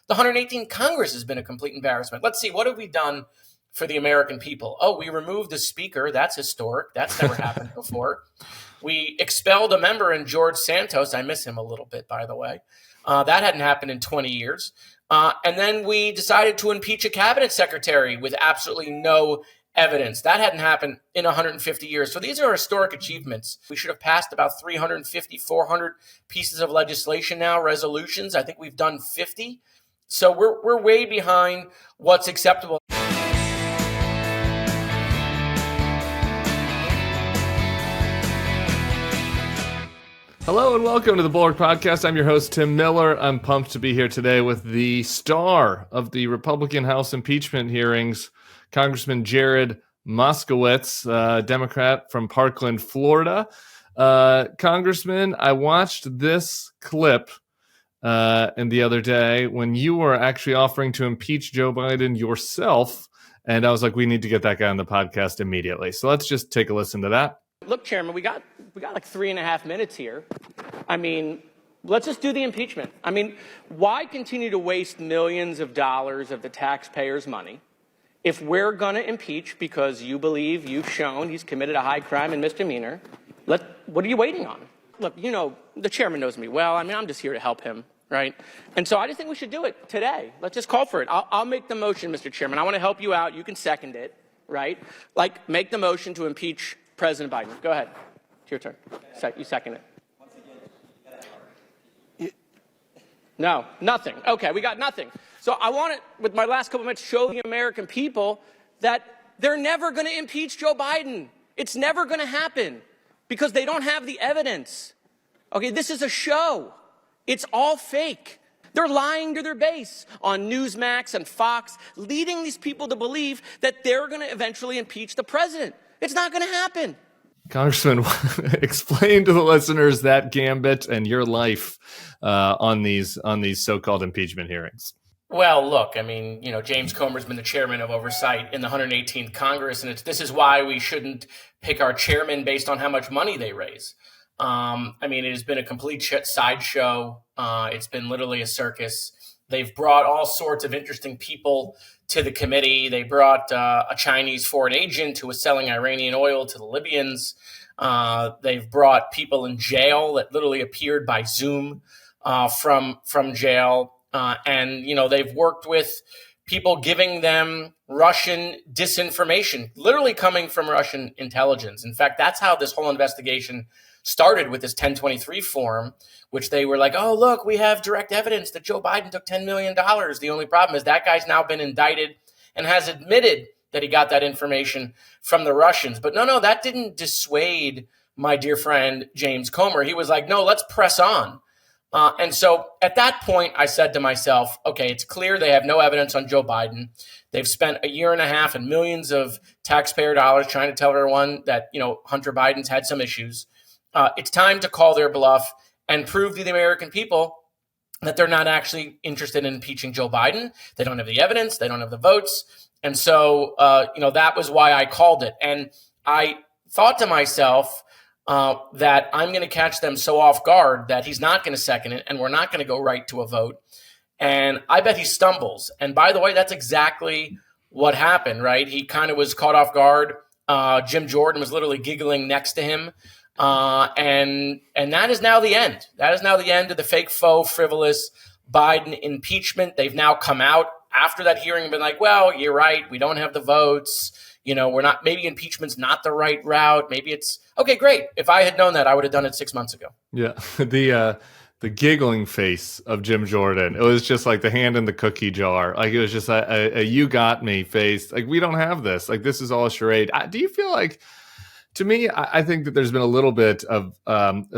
The 118th Congress has been a complete embarrassment. Let's see, what have we done for the American people? Oh, we removed the speaker. That's historic. That's never happened before. We expelled a member in George Santos. I miss him a little bit, by the way. That hadn't happened in 20 years. And then we decided to impeach a cabinet secretary with absolutely no evidence. That hadn't happened in 150 years. So these are historic achievements. We should have passed about 350, 400 pieces of legislation now, resolutions. I think we've done 50. So we're way behind what's acceptable. Hello and welcome to the Bulwark Podcast. I'm your host, Tim Miller. I'm pumped to be here today with the star of the Republican House impeachment hearings, Congressman Jared Moskowitz, Democrat from Parkland, Florida. Congressman, I watched this clip the other day when you were actually offering to impeach Joe Biden yourself, and I was like, we need to get that guy on the podcast immediately. So let's just take a listen to that. Look, Chairman, we got like 3.5 minutes here. I mean, let's just do the impeachment. I mean, why continue to waste millions of dollars of the taxpayers' money if we're going to impeach because you believe you've shown he's committed a high crime and misdemeanor? What are you waiting on? Look, you know, the chairman knows me well. I mean, I'm just here to help him, right? And so I just think we should do it today. Let's just call for it. I'll make the motion, Mr. Chairman. I want to help you out. You can second it, right? Like, make the motion to impeach President Biden. Go ahead. It's your turn. You second it. No, nothing. Okay, we got nothing. So I want to, with my last couple minutes, show the American people that they're never going to impeach Joe Biden. It's never going to happen because they don't have the evidence. Okay, this is a show. It's all fake. They're lying to their base on Newsmax and Fox, leading these people to believe that they're going to eventually impeach the president. It's not going to happen. Congressman, explain to the listeners that gambit and your life on these so-called impeachment hearings. Well, look, I mean, you know, James Comer's been the chairman of Oversight in the 118th Congress, and this is why we shouldn't pick our chairman based on how much money they raise. I mean, it has been a complete sideshow. It's been literally a circus. They've brought all sorts of interesting people to the committee. They brought a Chinese foreign agent who was selling Iranian oil to the Libyans. They've brought people in jail that literally appeared by Zoom from jail. And, you know, they've worked with people giving them Russian disinformation, literally coming from Russian intelligence. In fact, that's how this whole investigation started, with this 1023 form, which they were like, oh, look, we have direct evidence that Joe Biden took $10 million. The only problem is that guy's now been indicted and has admitted that he got that information from the Russians. But no, that didn't dissuade my dear friend James Comer. He was like, no, let's press on. And so at that point, I said to myself, okay, it's clear they have no evidence on Joe Biden. They've spent a year and a half and millions of taxpayer dollars trying to tell everyone that, you know, Hunter Biden's had some issues. It's time to call their bluff and prove to the American people that they're not actually interested in impeaching Joe Biden. They don't have the evidence. They don't have the votes. And so, that was why I called it. And I thought to myself that I'm going to catch them so off guard that he's not going to second it and we're not going to go right to a vote. And I bet he stumbles. And by the way, that's exactly what happened, right? He kind of was caught off guard. Jim Jordan was literally giggling next to him. And that is now the end. That is now the end of the fake, faux, frivolous Biden impeachment. They've now come out after that hearing and been like, well, you're right. We don't have the votes. You know, maybe impeachment's not the right route. Maybe it's okay. Great. If I had known that, I would have done it 6 months ago. Yeah. The giggling face of Jim Jordan. It was just like the hand in the cookie jar. Like, it was just a you got me face. Like, we don't have this. Like, this is all a charade. Do you feel like, to me, I think that there's been a little bit of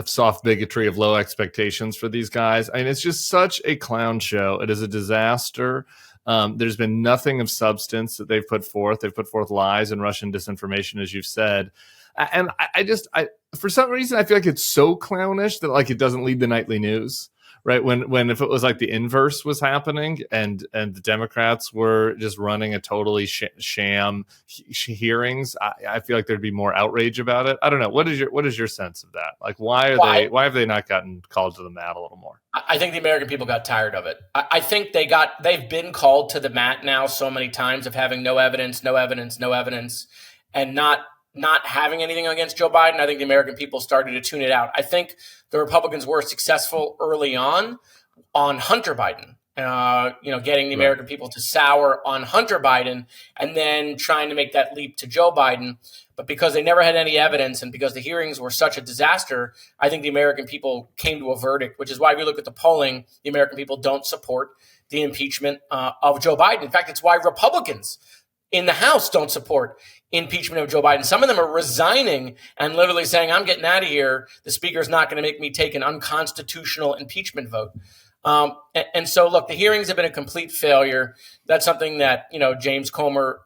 soft bigotry, of low expectations for these guys. I mean, it's just such a clown show. It is a disaster. There's been nothing of substance that they've put forth. They've put forth lies and Russian disinformation, as you've said. And I for some reason, I feel like it's so clownish that, like, it doesn't lead the nightly news, right? When if it was like the inverse was happening and the Democrats were just running a totally sham hearings, I feel like there'd be more outrage about it. I don't know. What is your sense of that? Like, why have they not gotten called to the mat a little more? I think the American people got tired of it. I think they've been called to the mat now so many times of having no evidence, and not having anything against Joe Biden. I think the American people started to tune it out. I think the Republicans were successful early on Hunter Biden, getting the American people to sour on Hunter Biden and then trying to make that leap to Joe Biden. But because they never had any evidence and because the hearings were such a disaster, I think the American people came to a verdict, which is why if you look at the polling, the American people don't support the impeachment of Joe Biden. In fact, it's why Republicans in the House don't support impeachment of Joe Biden. Some of them are resigning and literally saying, I'm getting out of here. The speaker's not going to make me take an unconstitutional impeachment vote. And so, look, the hearings have been a complete failure. That's something that, James Comer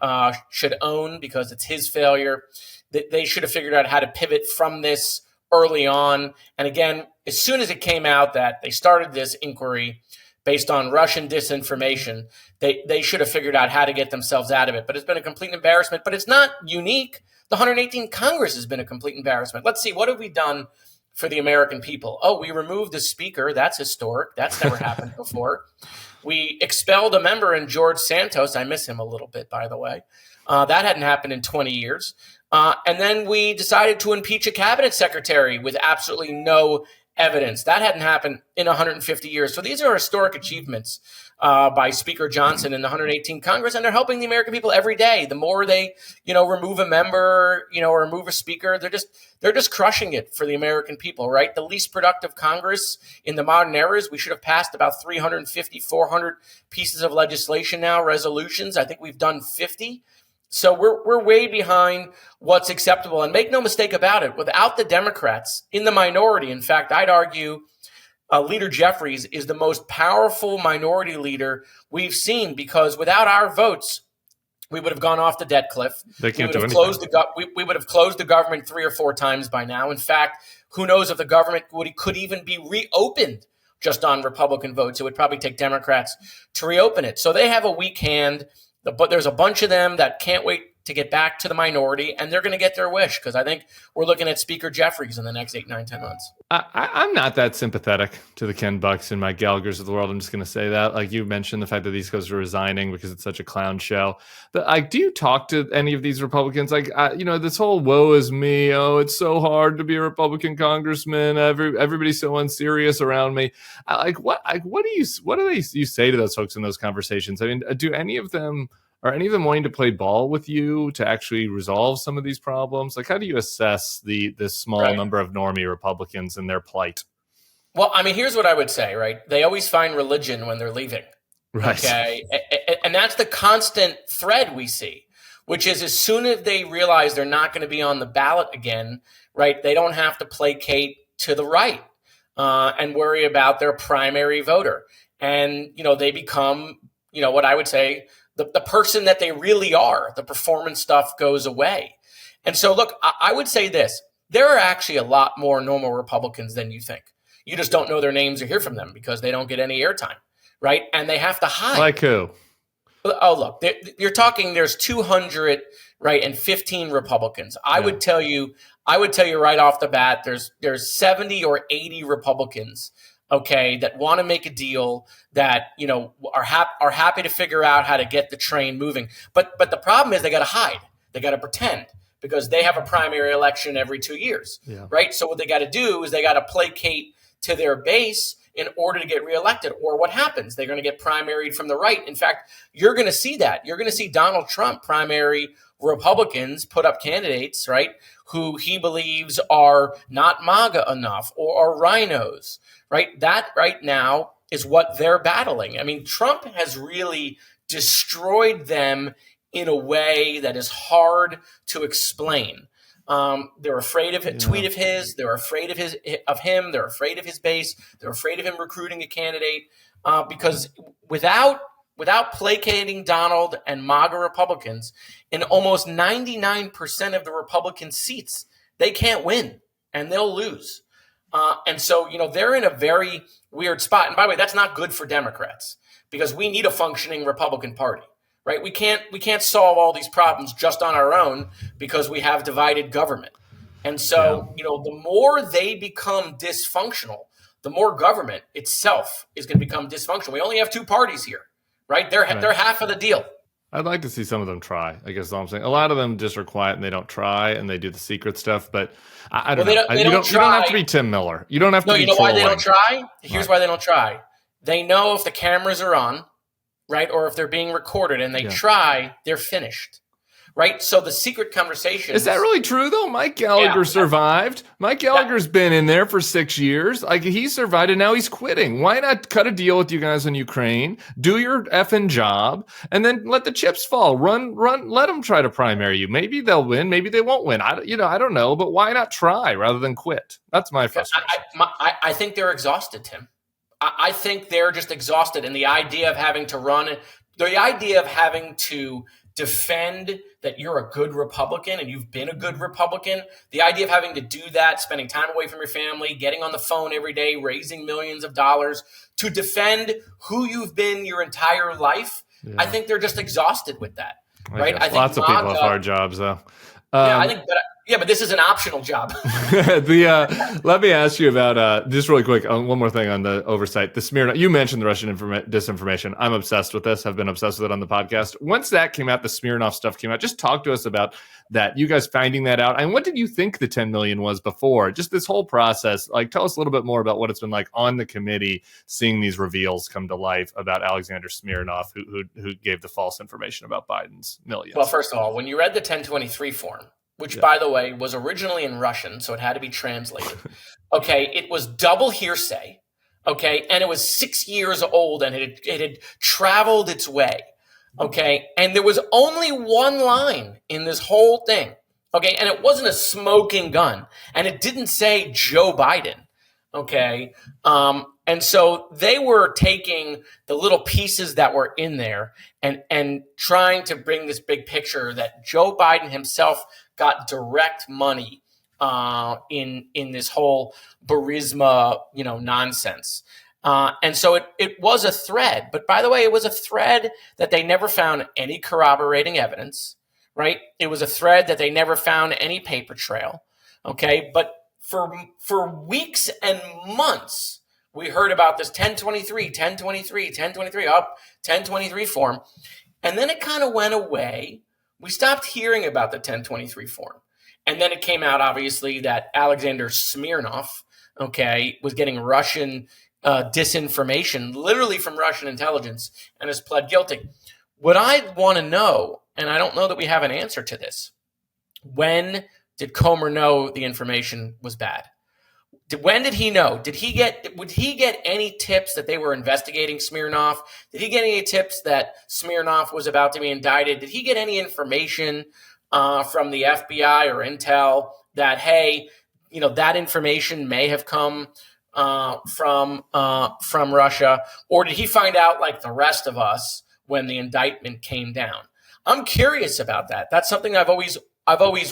should own because it's his failure. They should have figured out how to pivot from this early on. And again, as soon as it came out that they started this inquiry based on Russian disinformation, they should have figured out how to get themselves out of it. But it's been a complete embarrassment. But it's not unique. The 118th Congress has been a complete embarrassment. Let's see, what have we done for the American people? Oh, we removed the speaker. That's historic. That's never happened before. We expelled a member in George Santos. I miss him a little bit, by the way. That hadn't happened in 20 years. And then we decided to impeach a cabinet secretary with absolutely no evidence. That hadn't happened in 150 years. So these are historic achievements by Speaker Johnson in the 118th Congress, and they're helping the American people every day. The more they, remove a member, or remove a speaker, they're just crushing it for the American people, right? The least productive Congress in the modern era is we should have passed about 350, 400 pieces of legislation now, resolutions. I think we've done 50. So we're way behind what's acceptable. And make no mistake about it, without the Democrats in the minority, in fact, I'd argue Leader Jeffries is the most powerful minority leader we've seen, because without our votes, we would have gone off the debt cliff. They can't do anything. We would have closed the government 3 or 4 times by now. In fact, who knows if the government could even be reopened just on Republican votes. It would probably take Democrats to reopen it. So they have a weak hand. But there's a bunch of them that can't wait to get back to the minority, and they're going to get their wish, because I think we're looking at Speaker Jeffries in the next 8, 9, 10 months. I'm not that sympathetic to the Ken Bucks and Mike Gallaghers of the world. I'm just going to say that. Like you mentioned, the fact that these guys are resigning because it's such a clown show. Do you talk to any of these Republicans? This whole woe is me. Oh, it's so hard to be a Republican congressman. Everybody's so unserious around me. What do you say to those folks in those conversations? I mean, are any of them wanting to play ball with you to actually resolve some of these problems? Like, how do you assess this small number of normie Republicans and their plight? Well, I mean, here's what I would say, right? They always find religion when they're leaving. Right. Okay. And that's the constant thread we see, which is as soon as they realize they're not going to be on the ballot again, right, they don't have to placate to the right and worry about their primary voter. And, they become, what I would say, the person that they really are. The performance stuff goes away. And so, look, I would say this. There are actually a lot more normal Republicans than you think. You just don't know their names or hear from them because they don't get any airtime, right? And they have to hide. Like who? Oh, look, you're talking there's 200, right, and 15 Republicans. I would tell you right off the bat, there's 70 or 80 Republicans, okay, that want to make a deal, that, are happy to figure out how to get the train moving. But the problem is they got to hide. They got to pretend, because they have a primary election every 2 years, right? So what they got to do is they got to placate to their base in order to get reelected. Or what happens? They're going to get primaried from the right. In fact, you're going to see that. You're going to see Donald Trump primary Republicans put up candidates, right, who he believes are not MAGA enough or are rhinos, right? That right now is what they're battling. I mean, Trump has really destroyed them in a way that is hard to explain. They're afraid of a tweet of his. They're afraid of him. They're afraid of his base. They're afraid of him recruiting a candidate because without placating Donald and MAGA Republicans, in almost 99% of the Republican seats, they can't win and they'll lose. And so, they're in a very weird spot. And by the way, that's not good for Democrats because we need a functioning Republican Party, right? We can't solve all these problems just on our own because we have divided government. And so, the more they become dysfunctional, the more government itself is going to become dysfunctional. We only have two parties here, right? They're half of the deal. I'd like to see some of them try, I guess is all I'm saying. A lot of them just are quiet and they don't try and they do the secret stuff. But I don't know. You don't have to be Tim Miller. You don't have to be trolling. Why they don't try? Here's why they don't try. They know if the cameras are on, right, or if they're being recorded and they try, they're finished. Right? So the secret conversation. Is that really true, though? Mike Gallagher survived. Mike Gallagher's been in there for 6 years. Like, he survived, and now he's quitting. Why not cut a deal with you guys in Ukraine, do your effing job, and then let the chips fall? Run, let them try to primary you. Maybe they'll win. Maybe they won't win. I don't know. But why not try rather than quit? That's my frustration. I think they're exhausted, Tim. I think they're just exhausted. And the idea of having to defend that you're a good Republican and you've been a good Republican, the idea of having to do that, spending time away from your family, getting on the phone every day, raising millions of dollars to defend who you've been your entire life, I think they're just exhausted with that, right? I think lots of people have hard jobs, though. But this is an optional job. Let me ask you about just really quick. One more thing on the oversight. The Smirnov. You mentioned the Russian disinformation. I'm obsessed with this. I've been obsessed with it on the podcast. Once that came out, the Smirnov stuff came out. Just talk to us about that. You guys finding that out, and what did you think the 10 million was before? Just this whole process. Like, tell us a little bit more about what it's been like on the committee, seeing these reveals come to life about Alexander Smirnov, who gave the false information about Biden's millions. Well, first of all, when you read the 1023 form, which, by the way, was originally in Russian, so it had to be translated. Okay, it was double hearsay, okay, and it was 6 years old, and it had traveled its way, okay, and there was only one line in this whole thing, okay, and it wasn't a smoking gun, and it didn't say Joe Biden, okay, and so they were taking the little pieces that were in there and trying to bring this big picture that Joe Biden himself got direct money in this whole Burisma, nonsense. And so it was a thread. But by the way, it was a thread that they never found any corroborating evidence, right? It was a thread that they never found any paper trail, okay? But for weeks and months, we heard about this 1023 form. And then it kind of went away. We stopped hearing about the 1023 form. And then it came out, obviously, that Alexander Smirnov, okay, was getting Russian disinformation, literally from Russian intelligence, and has pled guilty. What I want to know, and I don't know that we have an answer to this, when did Comer know the information was bad? When did he know? Would he get any tips that they were investigating Smirnov? Did he get any tips that Smirnov was about to be indicted? Did he get any information from the FBI or Intel that, hey, that information may have come from Russia? Or did he find out like the rest of us when the indictment came down? I'm curious about that. That's something I've always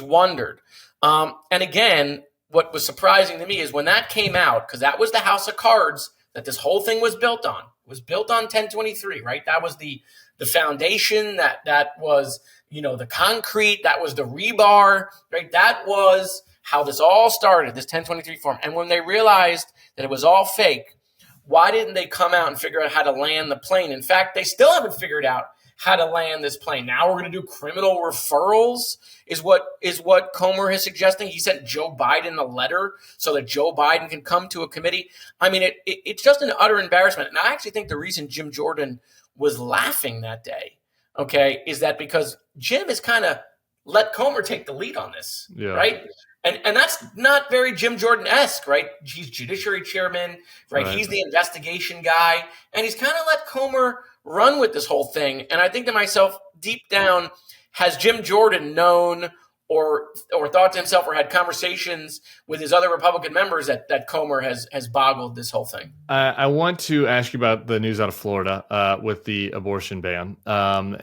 wondered. And again, what was surprising to me is when that came out, because that was the house of cards that this whole thing was built on. It was built on 1023, right? That was the foundation, that was, the concrete, that was the rebar, right? That was how this all started, this 1023 form. And when they realized that it was all fake, why didn't they come out and figure out how to land the plane? In fact, they still haven't figured out how to land this plane. Now we're going to do criminal referrals is what Comer is suggesting. He sent Joe Biden a letter so that Joe Biden can come to a committee. I mean, it's just an utter embarrassment. And I actually think the reason Jim Jordan was laughing that day, okay, is that because Jim has kind of let Comer take the lead on this, right? And that's not very Jim Jordan-esque, right? He's judiciary chairman, right? He's the investigation guy. And he's kind of let Comer run with this whole thing. And I think to myself, deep down, has Jim Jordan known or thought to himself or had conversations with his other Republican members that Comer has boggled this whole thing? I want to ask you about the news out of Florida with the abortion ban. Now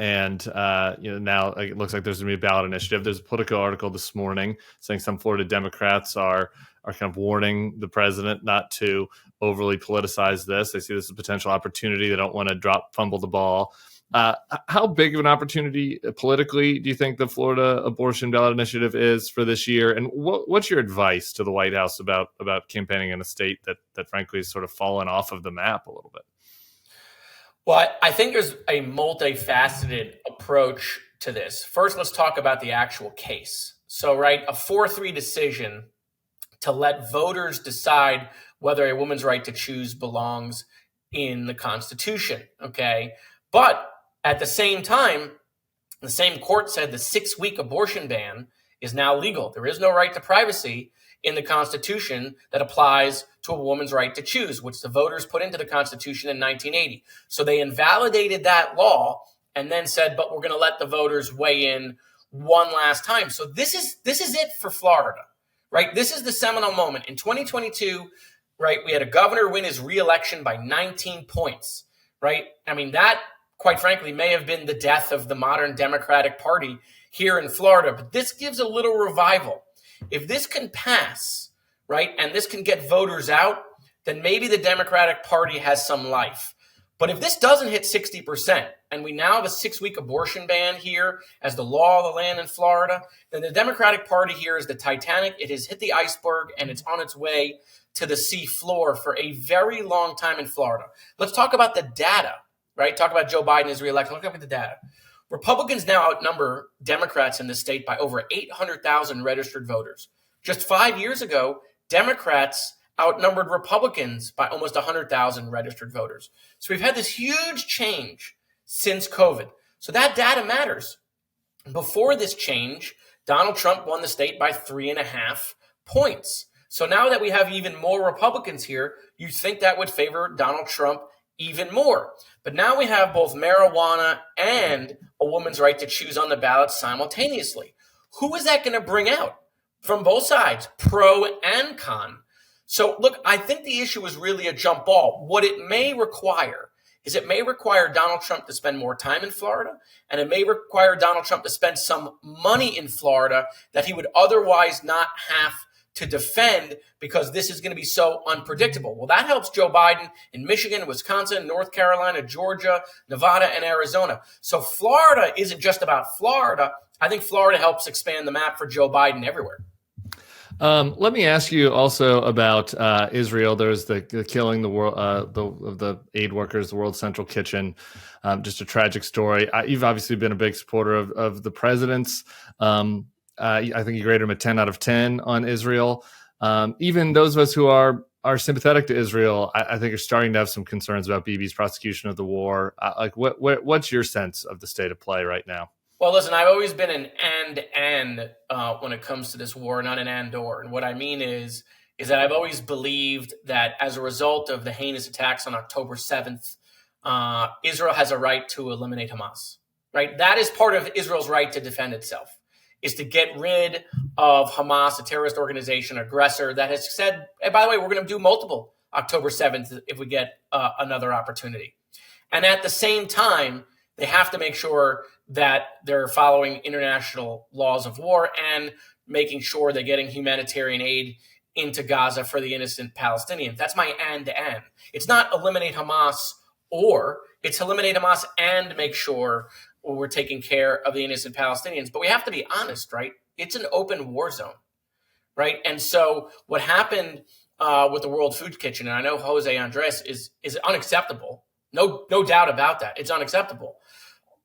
it looks like there's going to be a ballot initiative. There's a Politico article this morning saying some Florida Democrats are are kind of warning the president not to overly politicize this. They see this as a potential opportunity. They don't want to fumble the ball. How big of an opportunity politically do you think the Florida abortion ballot initiative is for this year? And what's your advice to the White House about campaigning in a state that frankly has sort of fallen off of the map a little bit? Well, I think there's a multifaceted approach to this. First, let's talk about the actual case. So, right, a 4-3 decision to let voters decide whether a woman's right to choose belongs in the Constitution, okay? But at the same time, the same court said the 6-week abortion ban is now legal. There is no right to privacy in the Constitution that applies to a woman's right to choose, which the voters put into the Constitution in 1980. So they invalidated that law and then said, but we're going to let the voters weigh in one last time. So this is it for Florida, right? This is the seminal moment. In 2022, right, we had a governor win his reelection by 19 points, right? I mean, that, quite frankly, may have been the death of the modern Democratic Party here in Florida. But this gives a little revival. If this can pass, right, and this can get voters out, then maybe the Democratic Party has some life. But if this doesn't hit 60%, and we now have a 6-week abortion ban here as the law of the land in Florida, then the Democratic Party here is the Titanic. It has hit the iceberg, and it's on its way to the sea floor for a very long time in Florida. Let's talk about the data, right? Talk about Joe Biden, his reelection. Look at the data. Republicans now outnumber Democrats in the state by over 800,000 registered voters. Just 5 years ago, Democrats outnumbered Republicans by almost 100,000 registered voters. So we've had this huge change since COVID. So that data matters. Before this change, Donald Trump won the state by 3.5 points. So now that we have even more Republicans here, you think that would favor Donald Trump even more. But now we have both marijuana and a woman's right to choose on the ballot simultaneously. Who is that going to bring out from both sides, pro and con? So look, I think the issue is really a jump ball. What it may require is it may require Donald Trump to spend more time in Florida, and it may require Donald Trump to spend some money in Florida that he would otherwise not have to defend because this is going to be so unpredictable. Well, that helps Joe Biden in Michigan, Wisconsin, North Carolina, Georgia, Nevada, and Arizona. So Florida isn't just about Florida. I think Florida helps expand the map for Joe Biden everywhere. Let me ask you also about Israel. There's the killing the world of the aid workers, the World Central Kitchen. Just a tragic story. You've obviously been a big supporter of the president's. I think you rated him a 10 out of 10 on Israel. Even those of us who are sympathetic to Israel, I think are starting to have some concerns about Bibi's prosecution of the war. What's your sense of the state of play right now? Well, listen, I've always been an and when it comes to this war, not an and/or. And what I mean is that I've always believed that as a result of the heinous attacks on October 7th, Israel has a right to eliminate Hamas, right? That is part of Israel's right to defend itself, is to get rid of Hamas, a terrorist organization, aggressor that has said, hey, by the way, we're going to do multiple October 7th if we get another opportunity. And at the same time, they have to make sure that they're following international laws of war and making sure they're getting humanitarian aid into Gaza for the innocent Palestinians. That's my and. It's not eliminate Hamas, or it's eliminate Hamas and make sure we're taking care of the innocent Palestinians. But we have to be honest, right? It's an open war zone, right? And so what happened with the World Food Kitchen, and I know Jose Andres, is unacceptable. No doubt about that. It's unacceptable.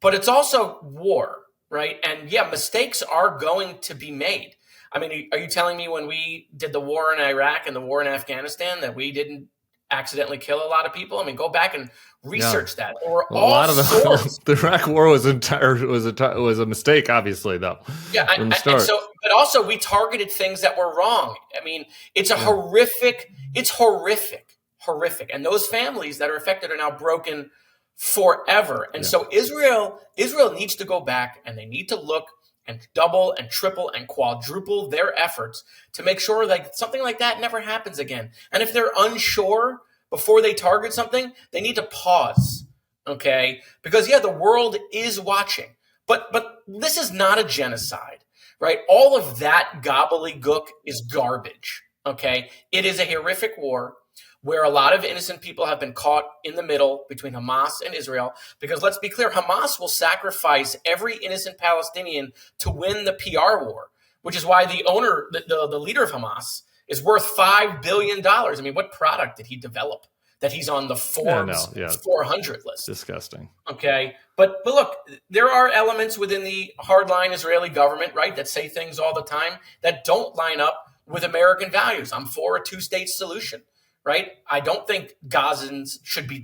But it's also war, right? And yeah, mistakes are going to be made. I mean, are you telling me when we did the war in Iraq and the war in Afghanistan that we didn't accidentally kill a lot of people? I mean, go back and research that. There were all lot of the Iraq war was a mistake, obviously, though. Yeah, from the start. But also we targeted things that were wrong. I mean, it's horrific. It's horrific. And those families that are affected are now broken forever. And so Israel needs to go back, and they need to look and double and triple and quadruple their efforts to make sure that something like that never happens again. And if they're unsure before they target something, they need to pause, okay? Because, the world is watching. But this is not a genocide, right? All of that gobbledygook is garbage, Okay. It is a horrific war where a lot of innocent people have been caught in the middle between Hamas and Israel. Because let's be clear, Hamas will sacrifice every innocent Palestinian to win the PR war, which is why the owner, the leader of Hamas, is worth $5 billion. I mean, what product did he develop that he's on the Forbes 400 list? Disgusting. Okay. But look, there are elements within the hardline Israeli government, right, that say things all the time that don't line up with American values. I'm for a two-state solution, right? I don't think Gazans should be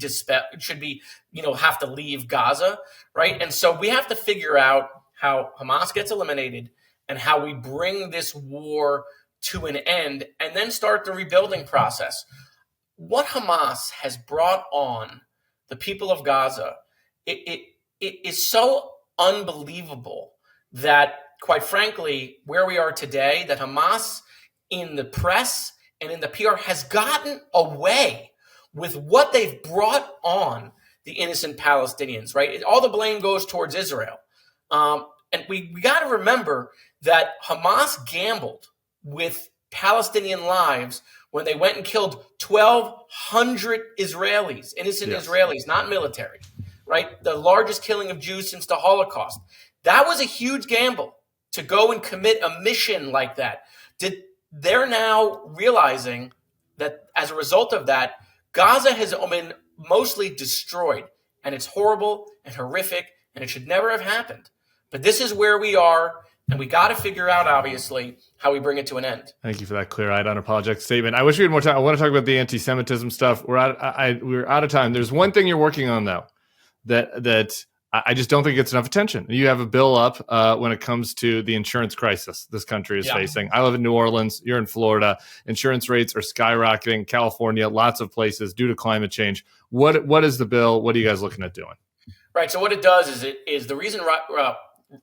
have to leave Gaza, right? And so we have to figure out how Hamas gets eliminated and how we bring this war to an end and then start the rebuilding process. What Hamas has brought on the people of Gaza, it is so unbelievable that, quite frankly, where we are today, that Hamas in the press and in the PR has gotten away with what they've brought on the innocent Palestinians, right? All the blame goes towards Israel. And we got to remember that Hamas gambled with Palestinian lives when they went and killed 1,200 Israelis, innocent Israelis, not military, right? The largest killing of Jews since the Holocaust. That was a huge gamble to go and commit a mission like that. They're now realizing that as a result of that, Gaza has been mostly destroyed, and it's horrible and horrific, and it should never have happened. But this is where we are, and we got to figure out, obviously, how we bring it to an end. Thank you for that clear-eyed, unapologetic statement. I wish we had more time. I want to talk about the anti-Semitism stuff. We're out of time. There's one thing you're working on, though, that I just don't think gets enough attention. You have a bill up when it comes to the insurance crisis this country is facing. I live in New Orleans. You're in Florida. Insurance rates are skyrocketing. California, lots of places due to climate change. What is the bill? What are you guys looking at doing? Right. So what it does is the reason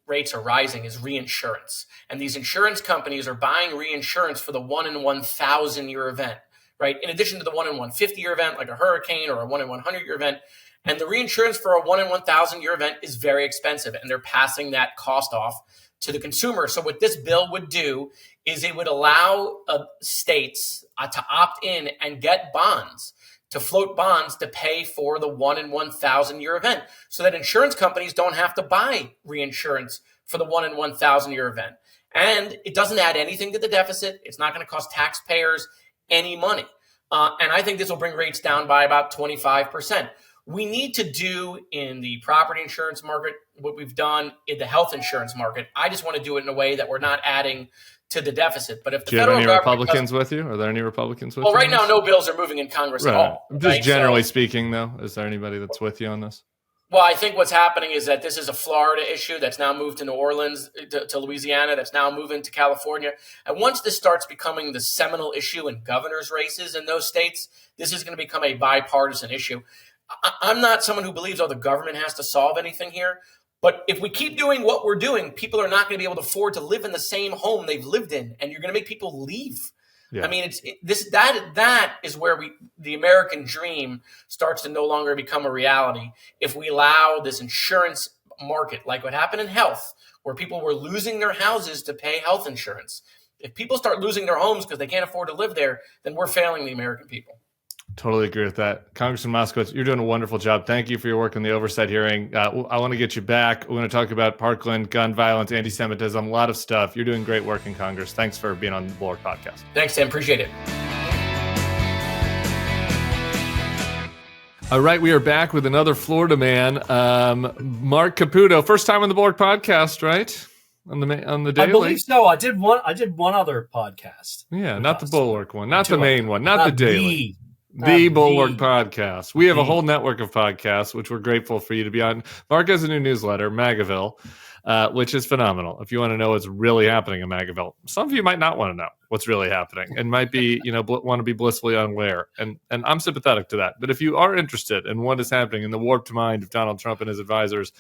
rates are rising is reinsurance. And these insurance companies are buying reinsurance for the 1 in 1,000 year event, right? In addition to the 1 in 150 year event, like a hurricane, or a 1 in 100 year event. And the reinsurance for a 1 in 1,000 year event is very expensive, and they're passing that cost off to the consumer. So what this bill would do is it would allow states to opt in and get bonds, to float bonds to pay for the 1 in 1,000 year event, so that insurance companies don't have to buy reinsurance for the 1 in 1,000 year event. And it doesn't add anything to the deficit. It's not going to cost taxpayers any money. And I think this will bring rates down by about 25%. We need to do in the property insurance market what we've done in the health insurance market. I just want to do it in a way that we're not adding to the deficit. But if the do you federal have any government Republicans with you? Are there any Republicans with you? Well, right now, no bills are moving in Congress at all. Just right? generally speaking, though, is there anybody that's with you on this? Well, I think what's happening is that this is a Florida issue that's now moved to New Orleans, to Louisiana, that's now moving to California. And once this starts becoming the seminal issue in governor's races in those states, this is going to become a bipartisan issue. I'm not someone who believes, the government has to solve anything here. But if we keep doing what we're doing, people are not going to be able to afford to live in the same home they've lived in, and you're going to make people leave. Yeah. I mean, that is where the American dream starts to no longer become a reality. If we allow this insurance market, like what happened in health, where people were losing their houses to pay health insurance. If people start losing their homes because they can't afford to live there, then we're failing the American people. Totally agree with that. Congressman Moskowitz, you're doing a wonderful job. Thank you for your work on the Oversight hearing. I want to get you back. We're going to talk about Parkland, gun violence, anti-Semitism, a lot of stuff. You're doing great work in Congress. Thanks for being on the Bulwark Podcast. Thanks, Tim. Appreciate it. All right, we are back with another Florida man, Marc Caputo. First time on the Bulwark Podcast, right? On the daily. I believe so. I did one other podcast. Yeah, not the Bulwark one, not the main one, not the daily. The Bulwark Podcast. We have a whole network of podcasts, which we're grateful for you to be on. Marc has a new newsletter, MAGAville, which is phenomenal. If you want to know what's really happening in MAGAville, some of you might not want to know what's really happening and might be, want to be blissfully unaware. And I'm sympathetic to that. But if you are interested in what is happening in the warped mind of Donald Trump and his advisors,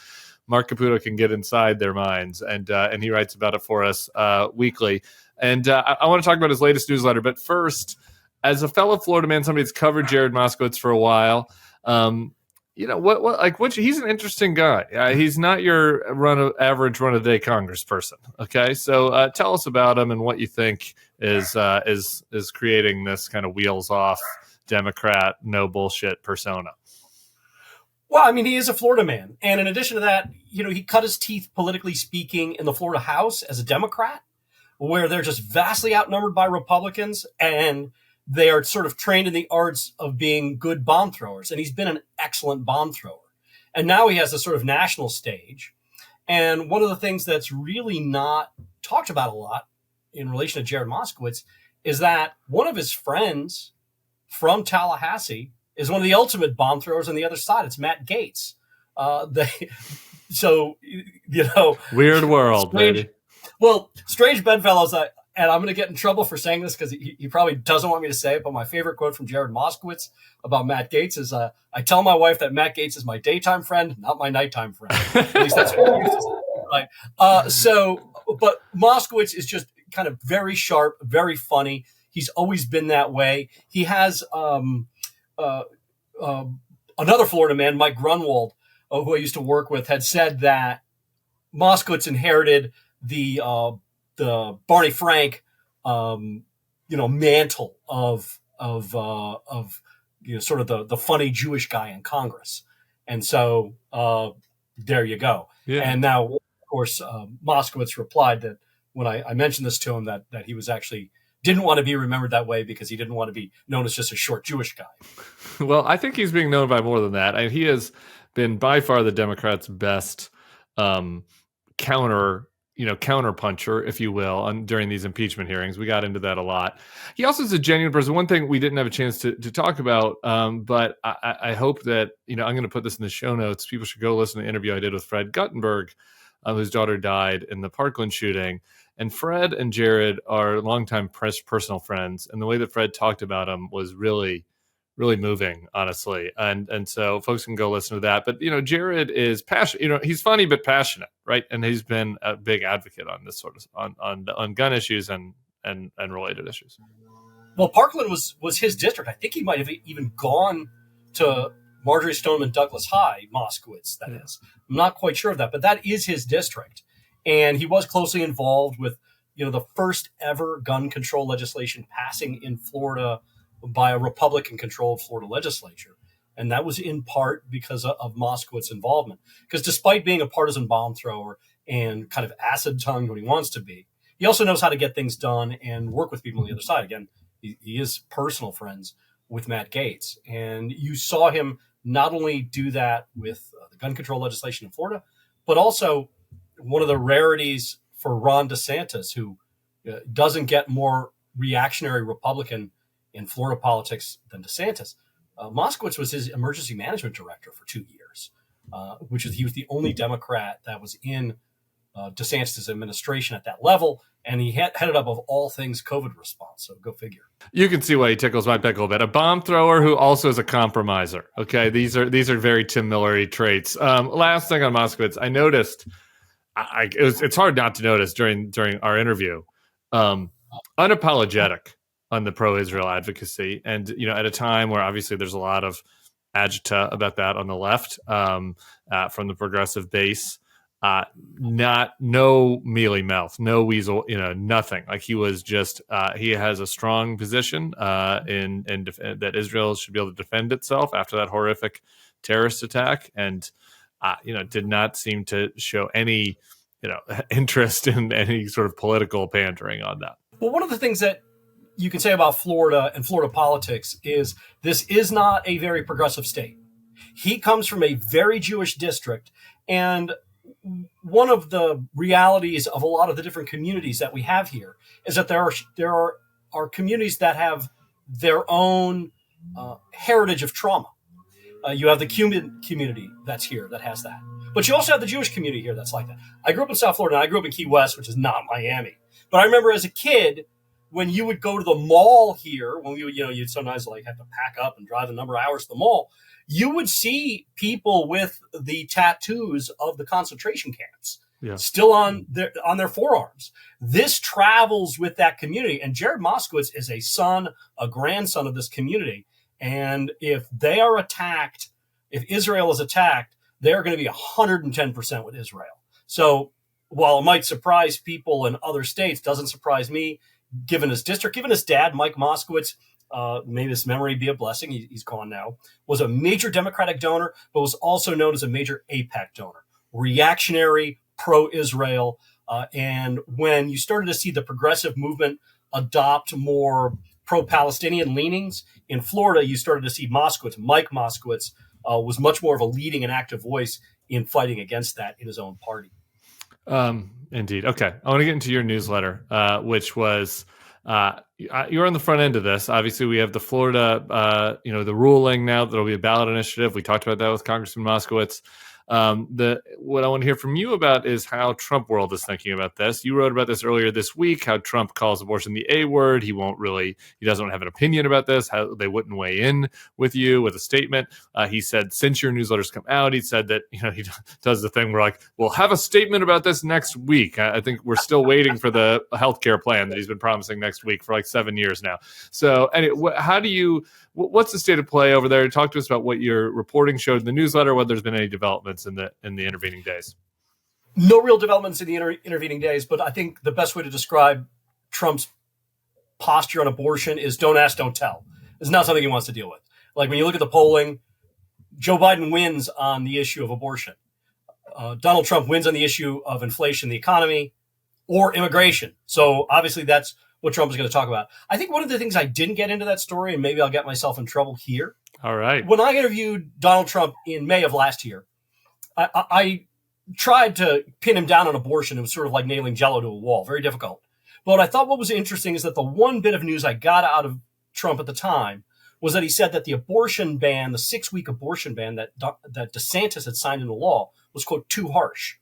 Marc Caputo can get inside their minds, and he writes about it for us weekly. And I want to talk about his latest newsletter. But first, as a fellow Florida man, somebody that's covered Jared Moskowitz for a while, he's an interesting guy. He's not your average run of the day congressperson. Okay. So tell us about him and what you think is creating this kind of wheels off Democrat, no bullshit persona. Well, I mean, he is a Florida man. And in addition to that, he cut his teeth, politically speaking, in the Florida House as a Democrat, where they're just vastly outnumbered by Republicans, and they are sort of trained in the arts of being good bomb throwers. And he's been an excellent bomb thrower. And now he has this sort of national stage. And one of the things that's really not talked about a lot in relation to Jared Moskowitz is that one of his friends from Tallahassee is one of the ultimate bomb throwers on the other side. It's Matt Gaetz. Weird world, baby. Well, strange bedfellows. And I'm going to get in trouble for saying this because he probably doesn't want me to say it. But my favorite quote from Jared Moskowitz about Matt Gaetz is, "I tell my wife that Matt Gaetz is my daytime friend, not my nighttime friend." At least that's what he uses, right? But Moskowitz is just kind of very sharp, very funny. He's always been that way. He has another Florida man, Mike Grunwald, who I used to work with, had said that Moskowitz inherited the Barney Frank, mantle of sort of the funny Jewish guy in Congress, and so there you go. Yeah. And now, of course, Moskowitz replied that when I mentioned this to him that he was actually didn't want to be remembered that way because he didn't want to be known as just a short Jewish guy. Well, I think he's being known by more than that. And he has been by far the Democrats' best counter puncher, if you will, during these impeachment hearings. We got into that a lot. He also is a genuine person. One thing we didn't have a chance to talk about, but I hope that, I'm going to put this in the show notes. People should go listen to the interview I did with Fred Guttenberg, whose daughter died in the Parkland shooting. And Fred and Jared are longtime personal friends. And the way that Fred talked about him was really, really moving, honestly. And so folks can go listen to that. But, Jared is passionate. He's funny, but passionate, right? And he's been a big advocate on this sort of on gun issues and related issues. Well, Parkland was his district. I think he might have even gone to Marjorie Stoneman Douglas High, Moskowitz, that is. I'm not quite sure of that, but that is his district. And he was closely involved with, the first ever gun control legislation passing in Florida by a Republican-controlled Florida legislature. And that was in part because of Moskowitz's involvement. Because despite being a partisan bomb thrower and kind of acid-tongued when he wants to be, he also knows how to get things done and work with people on the other side. Again, he is personal friends with Matt Gaetz. And you saw him not only do that with the gun control legislation in Florida, but also one of the rarities for Ron DeSantis, who doesn't get more reactionary Republican in Florida politics than DeSantis. Moskowitz was his emergency management director for 2 years, he was the only Democrat that was in DeSantis' administration at that level, and he headed up of all things COVID response. So go figure. You can see why he tickles my pickle a bit. A bomb thrower who also is a compromiser. Okay, these are very Tim Miller-y traits. Last thing on Moskowitz, I noticed. It's hard not to notice during our interview. Unapologetic on the pro-Israel advocacy, and at a time where obviously there's a lot of agita about that on the left from the progressive base. No mealy mouth, no weasel, nothing. Like he was just he has a strong position in that Israel should be able to defend itself after that horrific terrorist attack, and did not seem to show any interest in any sort of political pandering on that. Well, one of the things that you can say about Florida and Florida politics is this is not a very progressive state. He comes from a very Jewish district, and one of the realities of a lot of the different communities that we have here is that there are communities that have their own heritage of trauma. You have the Cuban community that's here that has that. But you also have the Jewish community here that's like that. I grew up in South Florida, and I grew up in Key West, which is not Miami. But I remember as a kid, when you would go to the mall here, when you'd sometimes have to pack up and drive a number of hours to the mall, you would see people with the tattoos of the concentration camps still on their forearms. This travels with that community. And Jared Moskowitz is a grandson of this community. And if they are attacked if Israel is attacked, they're going to be 110% with Israel. So while it might surprise people in other states, doesn't surprise me, given his district, given his dad, Mike Moskowitz, may his memory be a blessing, he's gone now, was a major Democratic donor, but was also known as a major AIPAC donor, reactionary, pro-Israel. And when you started to see the progressive movement adopt more pro-Palestinian leanings in Florida, you started to see Mike Moskowitz, was much more of a leading and active voice in fighting against that in his own party. Indeed. Okay. I want to get into your newsletter, which was, you're on the front end of this. Obviously, we have the Florida, the ruling now that there'll be a ballot initiative. We talked about that with Congressman Moskowitz. What I want to hear from you about is how Trump world is thinking about this. You wrote about this earlier this week, how Trump calls abortion the A word. He doesn't have an opinion about this, how they wouldn't weigh in with you with a statement. He said, since your newsletter's come out, he said that, he does the thing where we'll have a statement about this next week. I think we're still waiting for the healthcare plan that he's been promising next week for 7 years now. So anyway, what's the state of play over there? Talk to us about what your reporting showed in the newsletter, whether there's been any developments in the intervening days. No real developments in the intervening days, but I think the best way to describe Trump's posture on abortion is don't ask, don't tell. It's not something he wants to deal with. When you look at the polling, Joe Biden wins on the issue of abortion. Donald Trump wins on the issue of inflation, the economy, or immigration. So obviously that's what Trump is going to talk about. I think one of the things I didn't get into that story, and maybe I'll get myself in trouble here. All right. When I interviewed Donald Trump in May of last year, I tried to pin him down on abortion. It was sort of like nailing Jell-O to a wall, very difficult. But I thought what was interesting is that the one bit of news I got out of Trump at the time was that he said that the abortion ban, the 6-week abortion ban that DeSantis had signed into law was, quote, too harsh.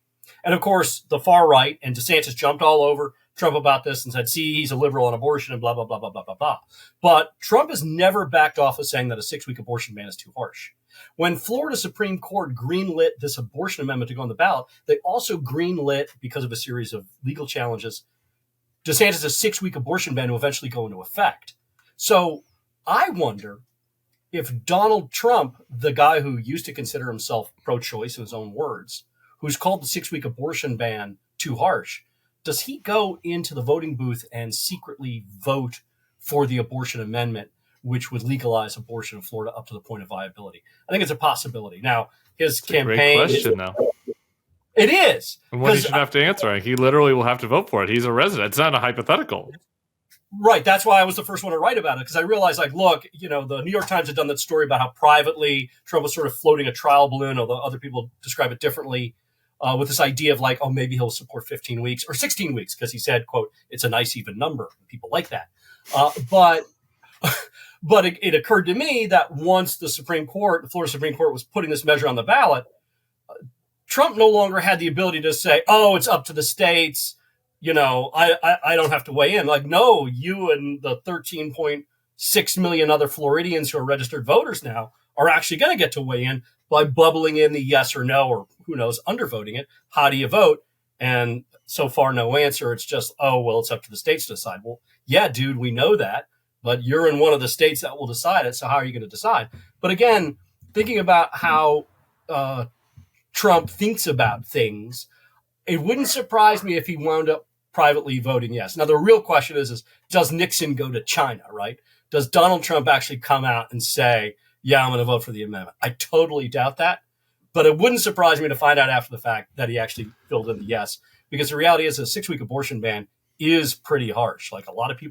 And of course, the far right and DeSantis jumped all over Trump about this and said, see, he's a liberal on abortion and blah, blah, blah, blah, blah, blah, blah. But Trump has never backed off of saying that a 6-week abortion ban is too harsh. When Florida Supreme Court greenlit this abortion amendment to go on the ballot, they also greenlit, because of a series of legal challenges, DeSantis' 6-week abortion ban to eventually go into effect. So I wonder if Donald Trump, the guy who used to consider himself pro-choice in his own words, who's called the 6-week abortion ban too harsh, does he go into the voting booth and secretly vote for the abortion amendment, which would legalize abortion in Florida up to the point of viability? I think it's a possibility. Now, his campaign... Great question, though. It is. And what he should have to answer. He literally will have to vote for it. He's a resident. It's not a hypothetical. Right. That's why I was the first one to write about it, because I realized, look, the New York Times had done that story about how privately Trump was sort of floating a trial balloon, although other people describe it differently, with this idea of maybe he'll support 15 weeks or 16 weeks, because he said, quote, it's a nice even number. People like that. But it occurred to me that once the Florida Supreme Court was putting this measure on the ballot, Trump no longer had the ability to say, oh, it's up to the states. I don't have to weigh in. No, you and the 13.6 million other Floridians who are registered voters now are actually going to get to weigh in by bubbling in the yes or no, or who knows, undervoting it. How do you vote? And so far, no answer. It's just, oh, well, it's up to the states to decide. Well, yeah, dude, we know that, but you're in one of the states that will decide it. So how are you going to decide? But again, thinking about how Trump thinks about things, it wouldn't surprise me if he wound up privately voting yes. Now, the real question is does Nixon go to China, right? Does Donald Trump actually come out and say, yeah, I'm going to vote for the amendment? I totally doubt that. But it wouldn't surprise me to find out after the fact that he actually filled in the yes, because the reality is a 6-week abortion ban is pretty harsh. A lot of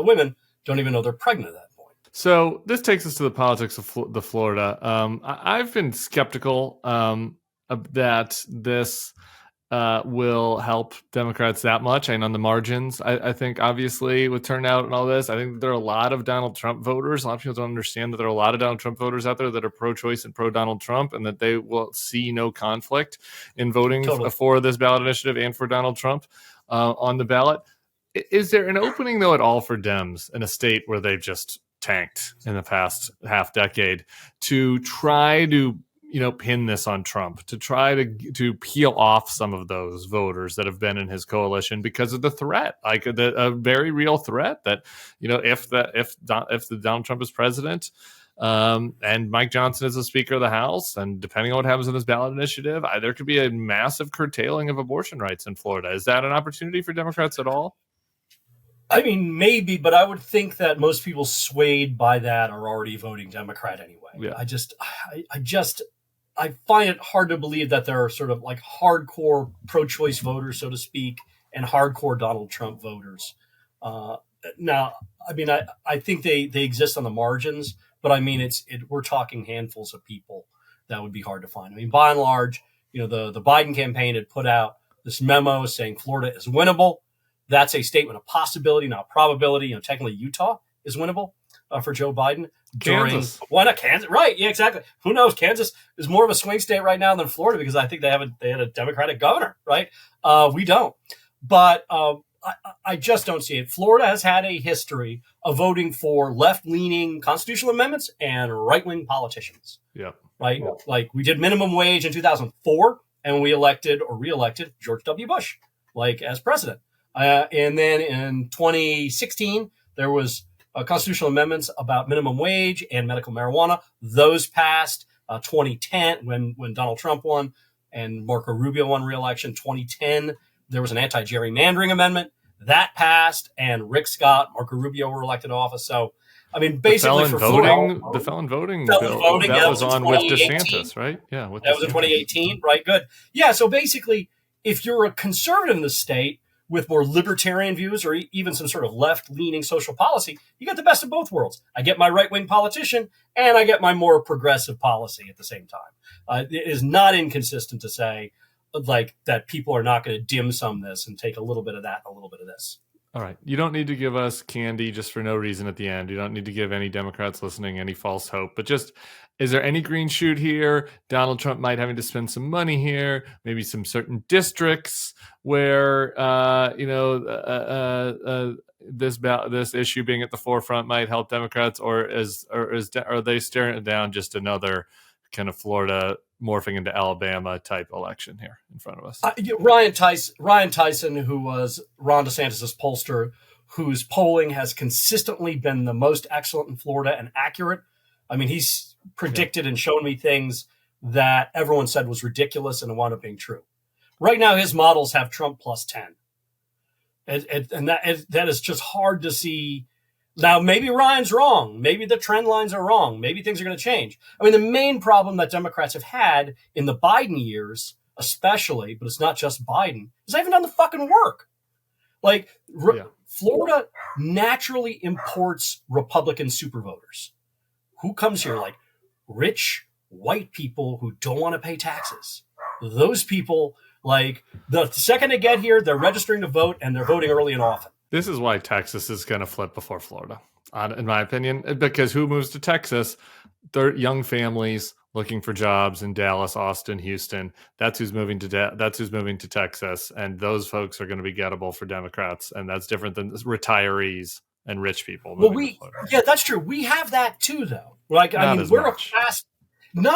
women don't even know they're pregnant at that point. So this takes us to the politics of the Florida. I've been skeptical that this will help Democrats that much. And on the margins, I think obviously with turnout and all this, I think there are a lot of Donald Trump voters. A lot of people don't understand that there are a lot of Donald Trump voters out there that are pro-choice and pro-Donald Trump, and that they will see no conflict in voting for this ballot initiative and for Donald Trump on the ballot. Is there an opening, though, at all for Dems in a state where they've just tanked in the past half decade to try to pin this on Trump, to try to peel off some of those voters that have been in his coalition because of the threat, a very real threat that, if Donald Trump is president, And Mike Johnson is the Speaker of the House. And depending on what happens in this ballot initiative, there could be a massive curtailing of abortion rights in Florida. Is that an opportunity for Democrats at all? I mean, maybe, but I would think that most people swayed by that are already voting Democrat anyway. Yeah. I find it hard to believe that there are sort of like hardcore pro-choice voters, so to speak, and hardcore Donald Trump voters. Now, I mean, I think they exist on the margins, but I mean, we're talking handfuls of people that would be hard to find. I mean, by and large, the Biden campaign had put out this memo saying Florida is winnable. That's a statement of possibility, not probability. Technically Utah is winnable for Joe Biden. Why not Kansas? Right. Yeah, exactly. Who knows? Kansas is more of a swing state right now than Florida because I think they had a Democratic governor, right? We don't. But I just don't see it. Florida has had a history of voting for left-leaning constitutional amendments and right-wing politicians. Yeah. Right? Yeah. Like we did minimum wage in 2004 and we elected or re-elected George W. Bush as president. And then in 2016, there was constitutional amendments about minimum wage and medical marijuana. Those passed. 2010, when Donald Trump won and Marco Rubio won re-election. 2010, there was an anti-gerrymandering amendment. That passed, and Rick Scott, Marco Rubio were elected to office. So, I mean, basically the felon voting bill that was on with DeSantis, right? Yeah, that was in 2018, right? Good. Yeah, so basically, if you're a conservative in the state with more libertarian views or even some sort of left-leaning social policy, you get the best of both worlds. I get my right-wing politician, and I get my more progressive policy at the same time. It is not inconsistent to say that people are not going to dim sum this and take a little bit of that and a little bit of this. All right. You don't need to give us candy just for no reason at the end. You don't need to give any Democrats listening any false hope. But just, is there any green shoot here? Donald Trump might having to spend some money here, maybe some certain districts where, this issue being at the forefront might help Democrats, or are they staring down just another kind of Florida morphing into Alabama type election here in front of us? Ryan Tyson, who was Ron DeSantis' pollster, whose polling has consistently been the most excellent in Florida and accurate. I mean, he's predicted and shown me things that everyone said was ridiculous and wound up being true. Right now, his models have Trump plus 10. And that is just hard to see. Now, maybe Ryan's wrong. Maybe the trend lines are wrong. Maybe things are going to change. I mean, the main problem that Democrats have had in the Biden years, especially, but it's not just Biden, is they haven't done the fucking work. Florida naturally imports Republican supervoters. Who comes here? Rich white people who don't want to pay taxes. Those people, the second they get here, they're registering to vote and they're voting early and often. This is why Texas is going to flip before Florida, in my opinion, because who moves to Texas? They're young families looking for jobs in Dallas, Austin, Houston. That's who's moving to Texas, and those folks are going to be gettable for Democrats, and that's different than retirees and rich people. That's true. We have that too, though. Not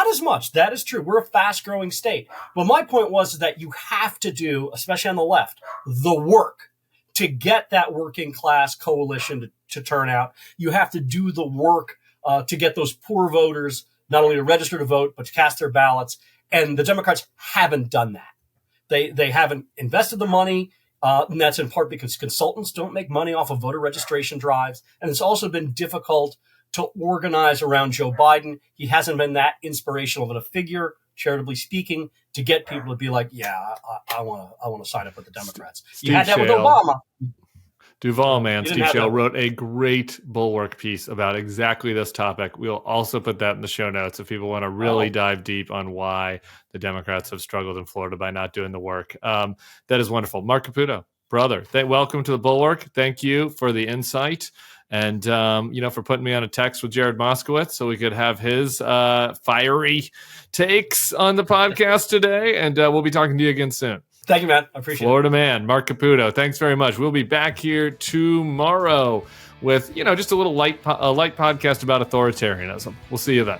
as much. That is true. We're a fast-growing state. But my point was that you have to do, especially on the left, the work to get that working class coalition to turn out. You have to do the work to get those poor voters not only to register to vote, but to cast their ballots. And the Democrats haven't done that. They haven't invested the money. And that's in part because consultants don't make money off of voter registration drives. And it's also been difficult to organize around Joe Biden. He hasn't been that inspirational of a figure, charitably speaking, to get people to be like, yeah, I want to sign up with the Democrats. You had that with Obama. Duval, man. Steve Shale wrote a great Bulwark piece about exactly this topic. We'll also put that in the show notes if people want to really dive deep on why the Democrats have struggled in Florida by not doing the work. That is wonderful. Marc Caputo, brother, welcome to the Bulwark. Thank you for the insight. And, for putting me on a text with Jared Moskowitz so we could have his fiery takes on the podcast today. And we'll be talking to you again soon. Thank you, man. I appreciate Florida man, Marc Caputo. Thanks very much. We'll be back here tomorrow with, just a little light podcast about authoritarianism. We'll see you then.